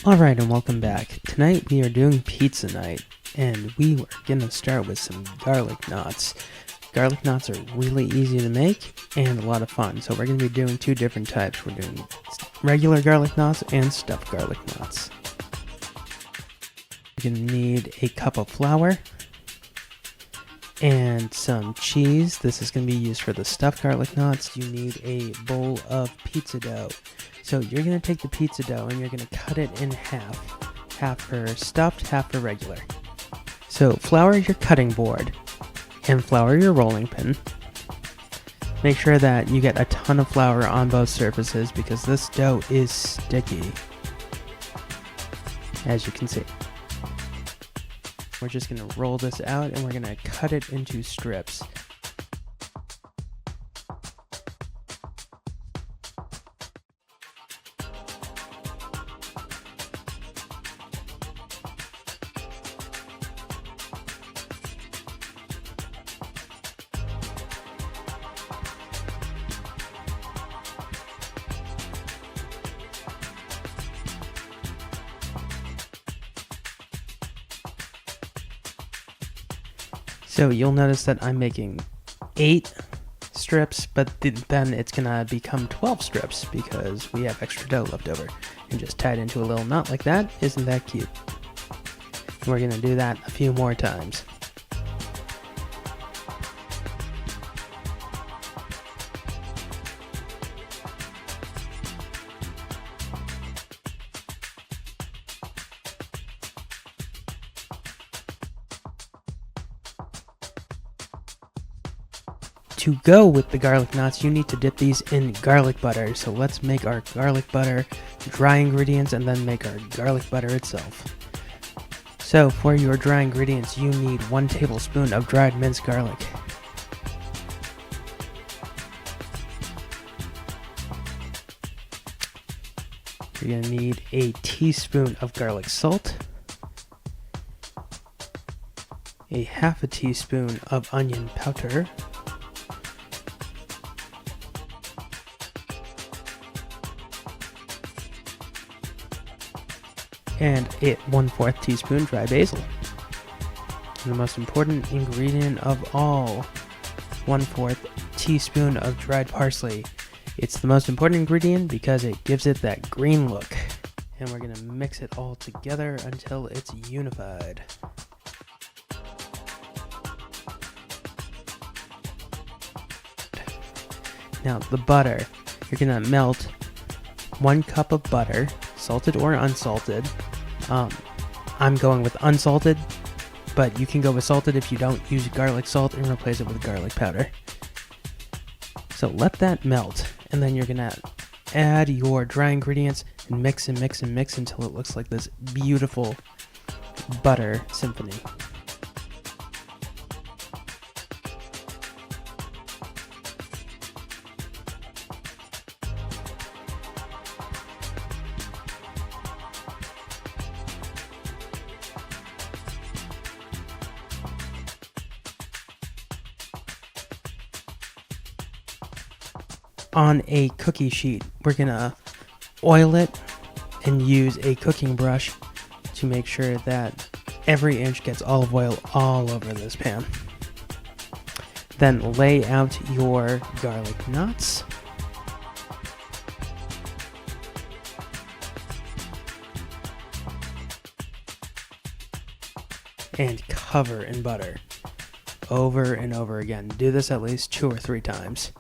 Alright, and welcome back. Tonight we are doing pizza night, and we are gonna start with some garlic knots. Garlic knots are really easy to make and a lot of fun, so we're gonna be doing two different types. We're doing regular garlic knots and stuffed garlic knots. You're gonna need a cup of flour and some cheese. This is gonna be used for the stuffed garlic knots. You need a bowl of pizza dough. So you're going to take the pizza dough and you're going to cut it in half. Half for stuffed, half for regular. So flour your cutting board and flour your rolling pin. Make sure that you get a ton of flour on both surfaces because this dough is sticky, as you can see. We're just going to roll this out and we're going to cut it into strips. So you'll notice that I'm making 8 strips, but then it's gonna become 12 strips because we have extra dough left over. And just tie it into a little knot like that. Isn't that cute? And we're gonna do that a few more times. To go with the garlic knots, you need to dip these in garlic butter. So let's make our garlic butter, dry ingredients, and then make our garlic butter itself. So for your dry ingredients, you need 1 tablespoon of dried minced garlic. You're going to need a teaspoon of garlic salt, a half a teaspoon of onion powder, and 1/4 teaspoon dry basil. And the most important ingredient of all, 1/4 teaspoon of dried parsley. It's the most important ingredient because it gives it that green look. And we're going to mix it all together until it's unified. Now the butter, you're going to melt 1 cup of butter, salted or unsalted. I'm going with unsalted, but you can go with salted if you don't use garlic salt and replace it with garlic powder. So let that melt, and then you're gonna add your dry ingredients and mix and mix and mix until it looks like this beautiful butter symphony. On a cookie sheet, we're gonna oil it and use a cooking brush to make sure that every inch gets olive oil all over this pan. Then lay out your garlic knots. And cover in butter over and over again. Do this at least 2 or 3 times.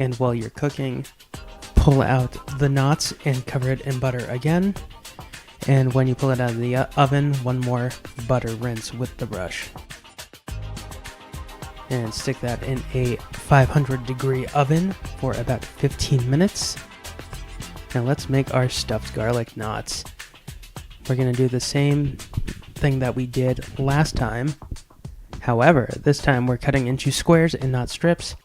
And while you're cooking, pull out the knots and cover it in butter again. And when you pull it out of the oven, 1 more butter rinse with the brush. And stick that in a 500-degree oven for about 15 minutes. Now let's make our stuffed garlic knots. We're going to do the same thing that we did last time. However, this time we're cutting into squares and not strips.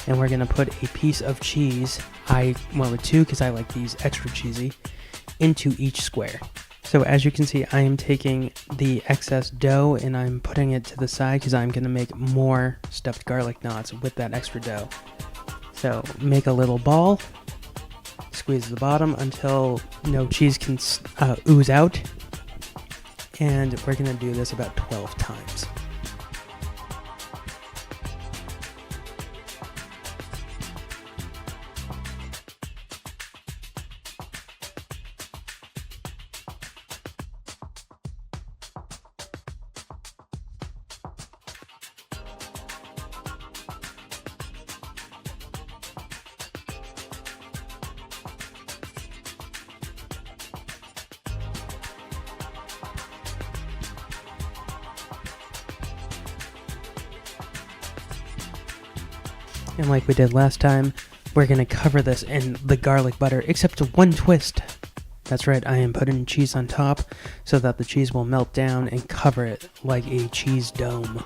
and we're gonna put a piece of cheese, I went with 2 because I like these extra cheesy, into each square. So as you can see, I am taking the excess dough and I'm putting it to the side because I'm gonna make more stuffed garlic knots with that extra dough. So make a little ball, squeeze the bottom until no cheese can ooze out, and we're gonna do this about 12 times. And like we did last time, we're going to cover this in the garlic butter, except one twist. That's right, I am putting cheese on top so that the cheese will melt down and cover it like a cheese dome.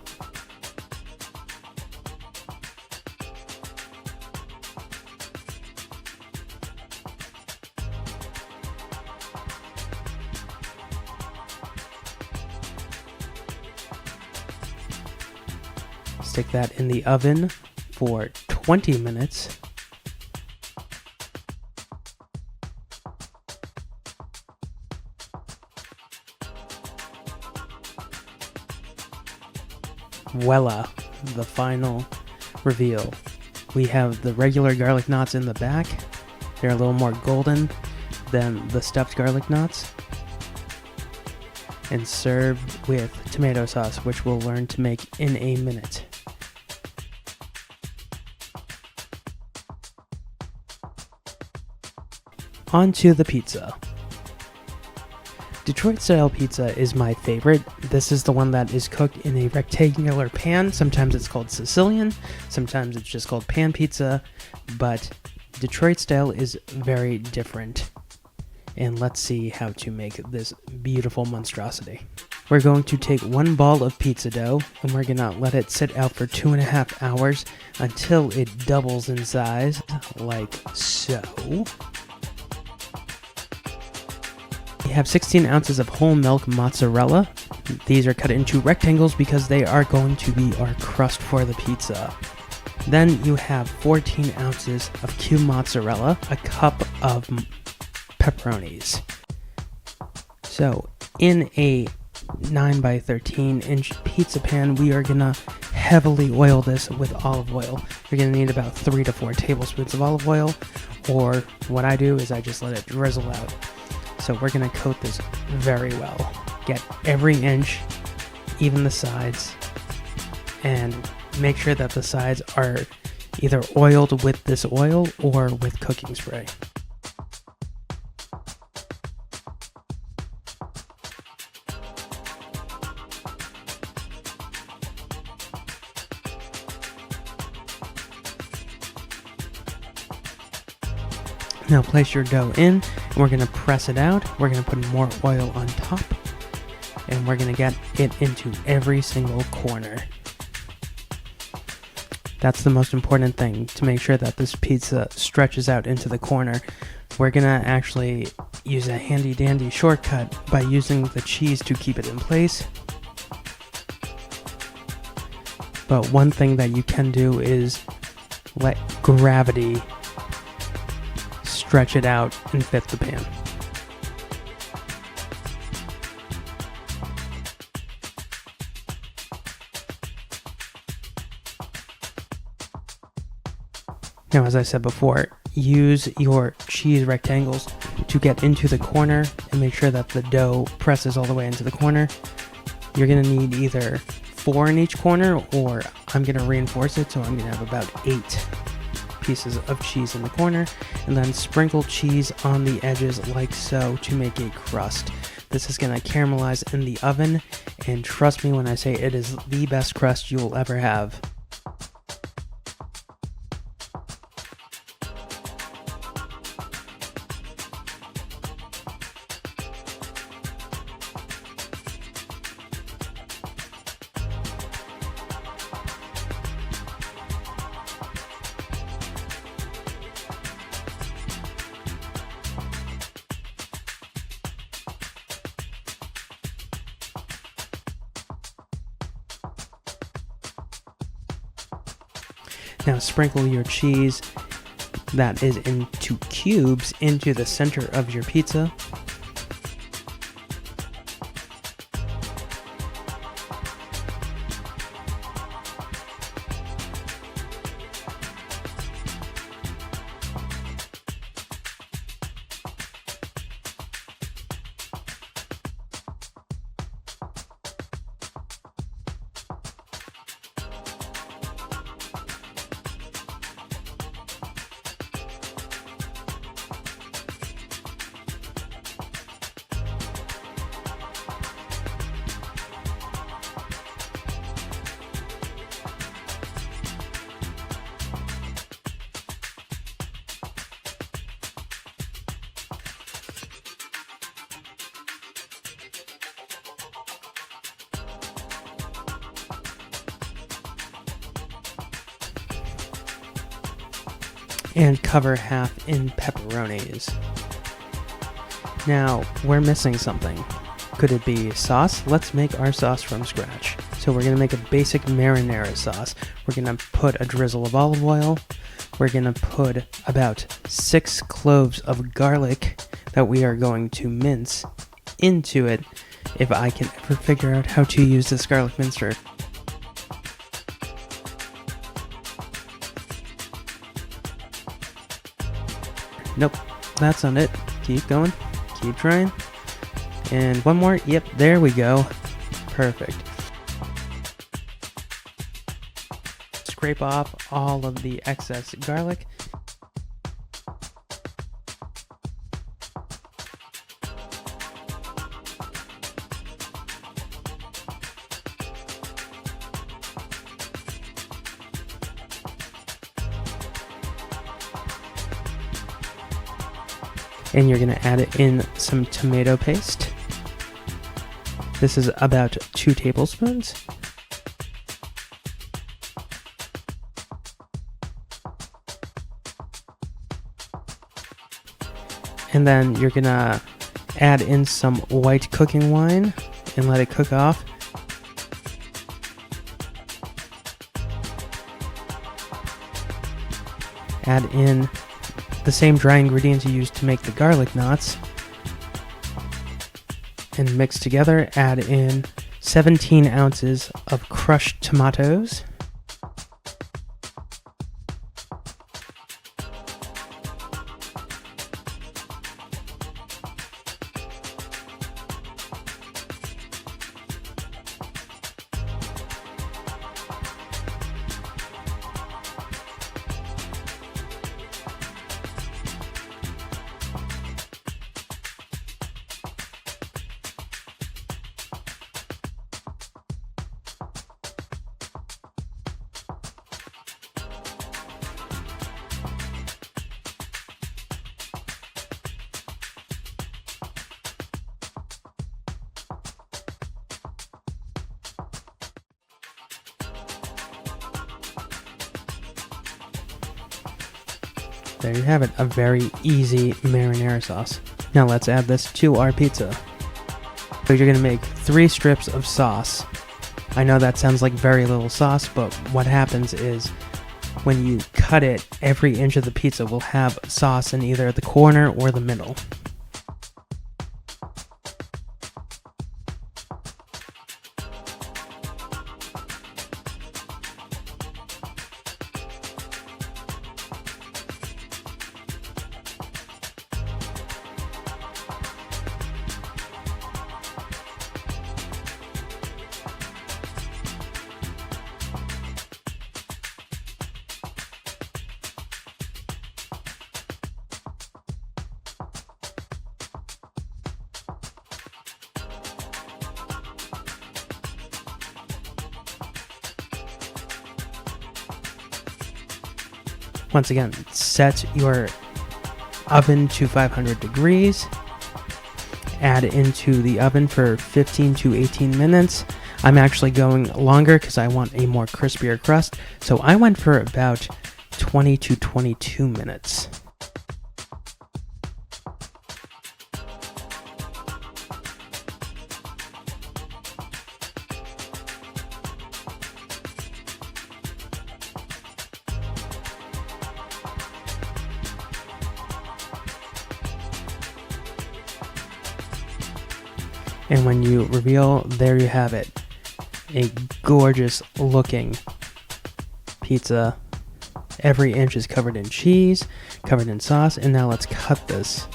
Stick that in the oven for 20 minutes. Voila, the final reveal. We have the regular garlic knots in the back. They're a little more golden than the stuffed garlic knots. And served with tomato sauce, which we'll learn to make in a minute. On to the pizza. Detroit style pizza is my favorite. This is the one that is cooked in a rectangular pan. Sometimes it's called Sicilian, sometimes it's just called pan pizza, but Detroit style is very different. And let's see how to make this beautiful monstrosity. We're going to take 1 ball of pizza dough and we're gonna let it sit out for 2.5 hours until it doubles in size, like so. We have 16 ounces of whole milk mozzarella. These are cut into rectangles because they are going to be our crust for the pizza. Then you have 14 ounces of cubed mozzarella, a cup of pepperonis. So in a 9 by 13 inch pizza pan, we are gonna heavily oil this with olive oil. You're gonna need about 3 to 4 tablespoons of olive oil, or what I do is I just let it drizzle out. So we're gonna coat this very well. Get every inch, even the sides, and make sure that the sides are either oiled with this oil or with cooking spray. Now place your dough in, and we're going to press it out. We're going to put more oil on top, and we're going to get it into every single corner. That's the most important thing, to make sure that this pizza stretches out into the corner. We're going to actually use a handy dandy shortcut by using the cheese to keep it in place. But one thing that you can do is let gravity stretch it out and fit the pan. Now, as I said before, use your cheese rectangles to get into the corner and make sure that the dough presses all the way into the corner. You're going to need either 4 in each corner, or I'm going to reinforce it, so I'm going to have about 8 pieces of cheese in the corner, and then sprinkle cheese on the edges like so to make a crust. This is going to caramelize in the oven, and trust me when I say it is the best crust you will ever have. Now sprinkle your cheese that is into cubes into the center of your pizza. And cover half in pepperonis. Now, we're missing something. Could it be sauce? Let's make our sauce from scratch. So we're going to make a basic marinara sauce. We're going to put a drizzle of olive oil. We're going to put about 6 cloves of garlic that we are going to mince into it, if I can ever figure out how to use this garlic mincer. Nope, that's not it. Keep going. Keep trying. And one more. Yep, there we go. Perfect. Scrape off all of the excess garlic. And you're going to add in some tomato paste. This is about 2 tablespoons. And then you're going to add in some white cooking wine and let it cook off. Add in the same dry ingredients you used to make the garlic knots, and mix together. Add in 17 ounces of crushed tomatoes, There you have it, a very easy marinara sauce. Now let's add this to our pizza. So you're gonna make 3 strips of sauce. I know that sounds like very little sauce, but what happens is when you cut it, every inch of the pizza will have sauce in either the corner or the middle. Once again, set your oven to 500 degrees. Add into the oven for 15 to 18 minutes. I'm actually going longer because I want a more crispier crust, so I went for about 20 to 22 minutes. And when you reveal, there you have it. A gorgeous looking pizza. Every inch is covered in cheese, covered in sauce, and now let's cut this.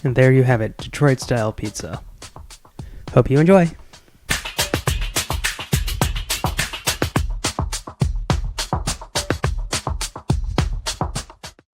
And there you have it, Detroit style pizza. Hope you enjoy.